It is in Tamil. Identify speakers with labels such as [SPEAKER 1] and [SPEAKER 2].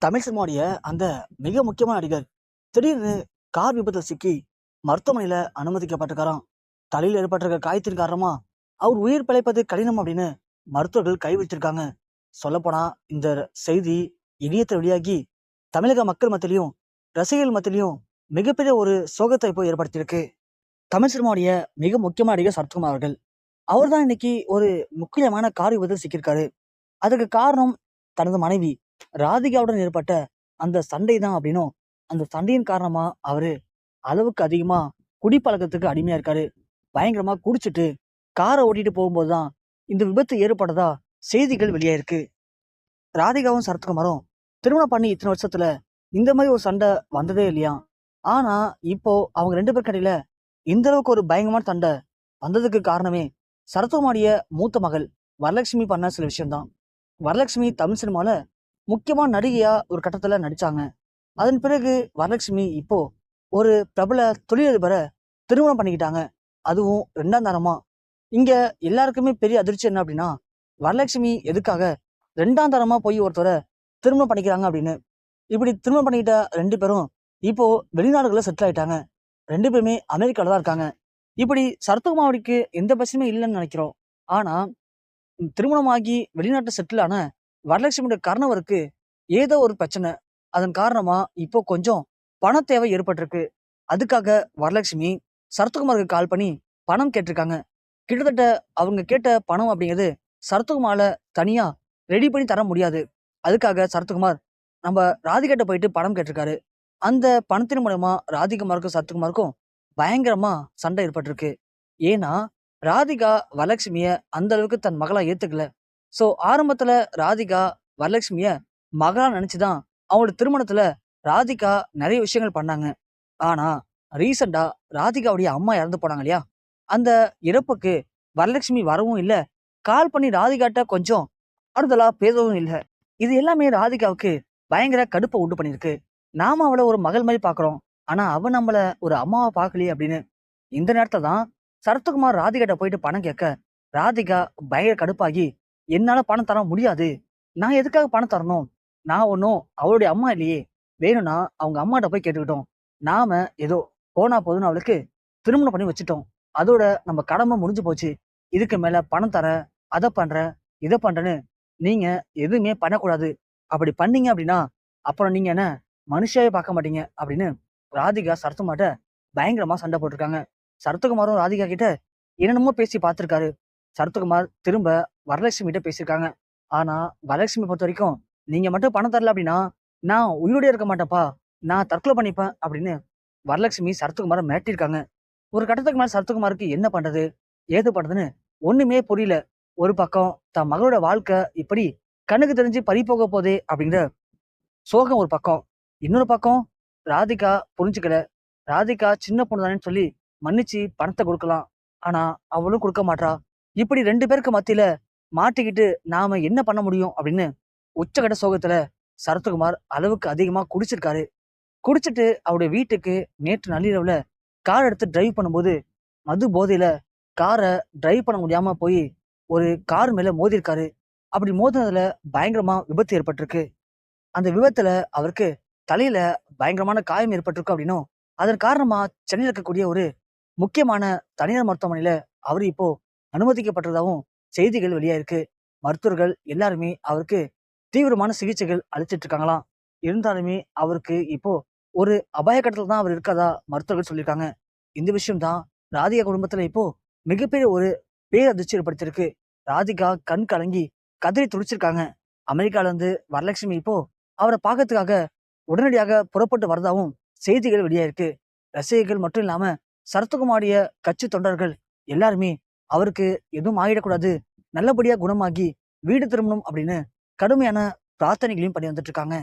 [SPEAKER 1] தமிழ் சினிமாவுடைய அந்த மிக முக்கியமான நடிகர் திடீர்னு கார் விபத்தில் சிக்கி மருத்துவமனையில அனுமதிக்கப்பட்டிருக்காராம். தலையில் ஏற்பட்டிருக்க காயத்தின் காரணமா அவர் உயிர் பிழைப்பது கடினம் அப்படின்னு மருத்துவர்கள் கைவிட்டிருக்காங்க. சொல்லப்போனா இந்த செய்தி இணையத்தில் வெளியாகி தமிழக மக்கள் மத்தியிலையும் ரசிகர்கள் மத்தியிலையும் மிகப்பெரிய ஒரு சோகத்தை இப்போ ஏற்படுத்தியிருக்கு. தமிழ் சினிமாவுடைய மிக முக்கியமான நடிகர் சரத்குமார் அவர்கள் அவர்தான் இன்னைக்கு ஒரு முக்கியமான கார் விபத்தில் சிக்கியிருக்காரு. அதுக்கு காரணம் தனது மனைவி ராதிகாவுடன் ஏற்பட்ட அந்த சண்டை தான் அப்படின்னும், அந்த சண்டையின் காரணமா அவரு அளவுக்கு அதிகமா குடிப்பழக்கத்துக்கு அடிமையா இருக்காரு. பயங்கரமா குடிச்சிட்டு காரை ஓட்டிட்டு போகும்போதுதான் இந்த விபத்து ஏற்பட்டதா செய்திகள் வெளியாயிருக்கு. ராதிகாவும் சரத்குமாரும் திருமணம் பண்ணி இத்தனை வருஷத்துல இந்த மாதிரி ஒரு சண்டை வந்ததே இல்லையா. ஆனா இப்போ அவங்க ரெண்டு பேருக்கு இடையில இந்த அளவுக்கு ஒரு பயங்கரமான சண்டை வந்ததுக்கு காரணமே சரத்குமாரிய மூத்த மகள் வரலட்சுமி பண்ண சில விஷயம்தான். வரலட்சுமி தமிழ் சினிமால முக்கியமான நடிகையா ஒரு கட்டத்துல நடிச்சாங்க. அதன் பிறகு வரலட்சுமி இப்போ ஒரு பிரபல தொழிலதிபரை திருமணம் பண்ணிக்கிட்டாங்க. அதுவும் ரெண்டாம் தரமா. இங்க எல்லாருக்குமே பெரிய அதிர்ச்சி என்ன அப்படின்னா, வரலட்சுமி எதுக்காக ரெண்டாம் தரமா போய் ஒருத்தரை திருமணம் பண்ணிக்கிறாங்க அப்படின்னு. இப்படி திருமணம் பண்ணிக்கிட்ட ரெண்டு பேரும் இப்போ வெளிநாடுகளில் செட்டில் ஆயிட்டாங்க. ரெண்டு பேருமே அமெரிக்கால தான் இருக்காங்க. இப்படி சரத்குமாருக்கு எந்த பிரச்சனையும் இல்லைன்னு நினைக்கிறோம். ஆனா திருமணமாகி வெளிநாட்டு செட்டில் ஆன வரலட்சுமியோட கணவருக்கு ஏதோ ஒரு பிரச்சனை. அதன் காரணமா இப்போ கொஞ்சம் பண தேவை ஏற்பட்டிருக்கு. அதுக்காக வரலட்சுமி சரத்குமாருக்கு கால் பண்ணி பணம் கேட்டிருக்காங்க. கிட்டத்தட்ட அவங்க கேட்ட பணம் அப்படிங்கிறது சரத்குமாரால தனியா ரெடி பண்ணி தர முடியாது. அதுக்காக சரத்குமார் நம்ம ராதிகாட்ட போயிட்டு பணம் கேட்டிருக்காரு. அந்த பணத்தின் மூலமா ராதிகுமாருக்கும் சரத்குமாருக்கும் பயங்கரமா சண்டை ஏற்பட்டிருக்கு. ஏன்னா ராதிகா வரலட்சுமிய அந்த அளவுக்கு தன் மகளா ஏத்துக்கல. சோ ஆரம்பத்துல ராதிகா வரலட்சுமிய மகளா நினைச்சுதான் அவங்களோட திருமணத்துல ராதிகா நிறைய விஷயங்கள் பண்ணாங்க. ஆனா ரீசெண்டா ராதிகாவுடைய அம்மா இறந்து போனாங்க இல்லையா, அந்த இறப்புக்கு வரலட்சுமி வரவும் இல்ல, கால் பண்ணி ராதிகாட்ட கொஞ்சம் ஆறுதலா பேசவும் இல்ல. இது எல்லாமே ராதிகாவுக்கு பயங்கர கடுப்பை உண்டு பண்ணிருக்கு. நாம அவளை ஒரு மகள் மாதிரி பாக்குறோம், ஆனா அவ நம்மள ஒரு அம்மாவா பாக்கலையே அப்படின்னு. இந்த நேரத்துல தான் சரத்குமார் ராதிகாட்ட போயிட்டு பணம் கேட்க ராதிகா பயங்கர கடுப்பாகி, என்னால பணம் தர முடியாது, நான் எதுக்காக பணம் தரணும், நான் ஒன்னும் அவளுடைய அம்மா இல்லையே, வேணும்னா அவங்க அம்மாட்ட போய் கேட்டுக்கிட்டோம், நாம ஏதோ போனா போதுன்னு அவளுக்கு திருமணம் பண்ணி வச்சுட்டோம், அதோட நம்ம கடமை முடிஞ்சு போச்சு, இதுக்கு மேல பணம் தர, அதை பண்ற இதை பண்றேன்னு நீங்க எதுவுமே பண்ணக்கூடாது, அப்படி பண்ணீங்க அப்படின்னா அப்புறம் நீங்க என்ன மனுஷாவே பார்க்க மாட்டீங்க அப்படின்னு ராதிகா சரத்குமார்ட்ட பயங்கரமா சண்டை போட்டிருக்காங்க. சரத்குமாரும் ராதிகா கிட்ட என்னென்னமோ பேசி பார்த்திருக்காரு. சரத்குமார் திரும்ப வரலட்சுமி கிட்ட பேசியிருக்காங்க. ஆனா வரலட்சுமி பொறுத்த வரைக்கும், நீங்க மட்டும் பணம் தரல அப்படின்னா நான் உயிரோட இருக்க மாட்டேன்ப்பா, நான் தற்கொலை பண்ணிப்பேன் அப்படின்னு வரலட்சுமி சரத்குமாரை மிரட்டியிருக்காங்க. ஒரு கட்டத்துக்கு மேல சரத்குமாருக்கு என்ன பண்றது ஏது பண்றதுன்னு ஒண்ணுமே புரியல. ஒரு பக்கம் தன் மகளோட வாழ்க்கை இப்படி கண்ணுக்கு தெரிஞ்சு பறி போக போதே அப்படிங்கிற சோகம் ஒரு பக்கம். இன்னொரு பக்கம் ராதிகா புரிஞ்சுக்கல. ராதிகா சின்ன பொண்ணு தானேன்னு சொல்லி மன்னிச்சு பணத்தை கொடுக்கலாம், ஆனா அவளும் கொடுக்க மாட்றா. இப்படி ரெண்டு பேருக்கு மத்தியில மாட்டிக்கிட்டு நாம என்ன பண்ண முடியும் அப்படின்னு உச்சகட்ட சோகத்துல சரத்குமார் அளவுக்கு அதிகமா குடிச்சிருக்காரு. குடிச்சிட்டு அவருடைய வீட்டுக்கு நேற்று நள்ளிரவுல கார் எடுத்து டிரைவ் பண்ணும்போது மது போதையில காரை டிரைவ் பண்ண முடியாம போய் ஒரு கார் மேல மோதிருக்காரு. அப்படி மோதினதுல பயங்கரமா விபத்து ஏற்பட்டிருக்கு. அந்த விபத்துல அவருக்கு தலையில பயங்கரமான காயம் ஏற்பட்டிருக்கு அப்படின்னும், அதன் காரணமா சென்னையில் இருக்கக்கூடிய ஒரு முக்கியமான தனியார் மருத்துவமனையில அவர் இப்போ அனுமதிக்கப்பட்டதாகவும் செய்திகள் வெளியாயிருக்கு. மருத்துவர்கள் எல்லாருமே அவருக்கு தீவிரமான சிகிச்சைகள் அளிச்சிட்டு இருக்காங்களாம். இருந்தாலுமே அவருக்கு இப்போ ஒரு அபாய கட்டத்துல தான் அவர் இருக்கதா மருத்துவர்கள் சொல்லியிருக்காங்க. இந்த விஷயம் தான் ராதிகா குடும்பத்துல இப்போ மிகப்பெரிய ஒரு பேரதிர்ச்சி ஏற்படுத்தியிருக்கு. ராதிகா கண் கலங்கி கதறி துடிச்சிருக்காங்க. அமெரிக்கால இருந்து வரலட்சுமி இப்போ அவரை பார்க்கறதுக்காக உடனடியாக புறப்பட்டு வரதாவும் செய்திகள் வெளியாயிருக்கு. ரசிகர்கள் மட்டும் இல்லாம சரத்குமாரிய கட்சி தொண்டர்கள் எல்லாருமே அவருக்கு எதுவும் ஆகிடக்கூடாது, நல்லபடியா குணமாகி வீடு திரும்பணும் அப்படின்னு கடுமையான பிரார்த்தனைகளையும் பண்ணி வந்துட்டு இருக்காங்க.